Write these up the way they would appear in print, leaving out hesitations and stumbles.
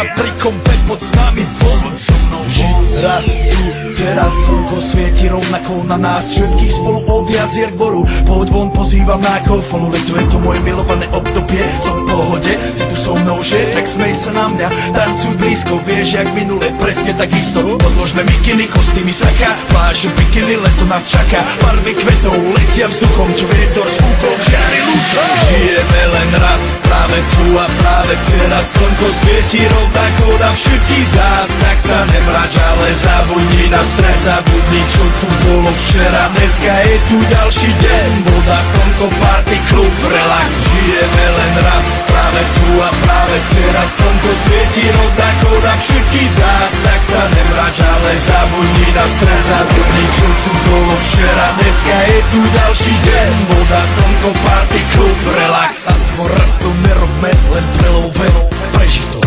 Patrikom P pod s nami von. Raz tu, teraz slnko svieti rovnako na nás všetkých spolu od jazier k boru. Poď von, pozývam na kofolu, leto je to moje milované obdobie. Som v pohode, si tu so mnou, že? Tak smej sa na mňa, tancuj blízko, vieš jak minule, presne tak isto. Podložme mikiny, kostýmy saka, pláže, bikiny, leto nás čaká. Barvy kvetov letia vzduchom, čo vietor s úkom žiari lúčom. Žijeme len raz, práve tu a práve teraz. Slnko svieti rovnako na všetkých z nás, tak sa nemrač, ale zabudni na stres. Zabudni, čo tu bolo včera, dneska je tu ďalší deň. Voda, slnko, party, klub, relax. Žijeme len raz, práve tu a práve teraz. Slnko svieti rovnako na všetkých z nás, tak sa nemrač, ale zabudni na stres. Zabudni, čo tu bolo včera, dneska je tu ďalší deň. Voda, slnko, party, klub, relax. Aspoň raz to nerobme, len prelove, prežito.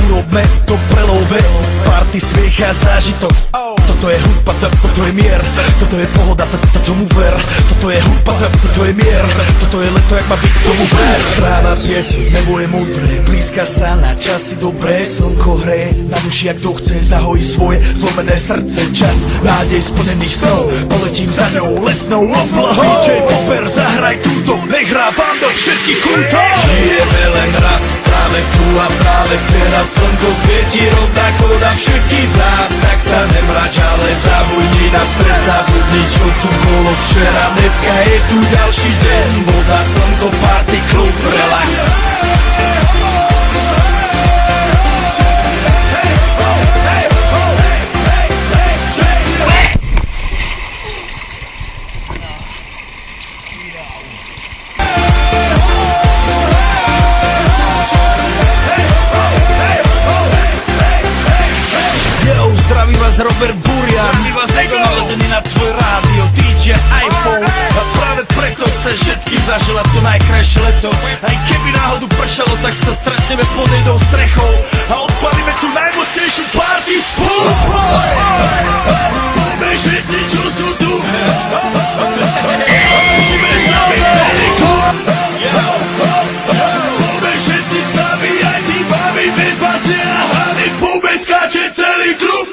Urobme to prelove, party, smiech a zážitok. Toto je hudba, toto je mier, toto je pohoda, toto mu ver. Toto je hudba, toto je mier, toto je leto, jak má byť, tomu ver. Tráva, pieseň, nebo je mudré, blízka sa na časy dobré. Slnko hreje na duši, jak to chce, zahojí svoje zlomené srdce. Čas nádej splnených snov, poletím za ňou letnou oblohou. DJ Popper, zahraj túto, nech hrá vám do všetkých kútov. Žijeme len raz, práve tu a práve teraz. Slnko svieti rovnako na všetkých z nás, tak sa nemrač, ale zabudni na stres. Zabudni, čo tu bolo včera, dneska je tu ďalší deň. Voda, slnko, party, klub, relax. Robert Burian, naladený na tvoj rádio, DJ iPhone. A práve preto chceš všetky zaželať to najkrajšie leto. Aj keby náhodu pršalo, tak sa stretneme pod jednou strechou a odpalíme tú najmocnejšiu party spolu. Poďme všetci, čo sú tu, poďme s nami celý klub. Poďme všetci s nami, aj tí mami bez basy a hany. Poďme skáče celý klub.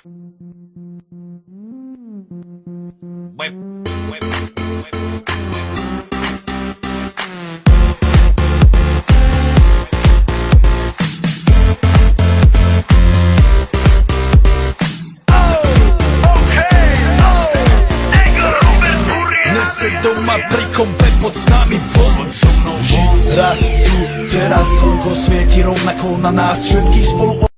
Dnes se doma pri kompe pod nami von. Raz tu, teraz slnko svieti rovnako na nás všetkých spolu.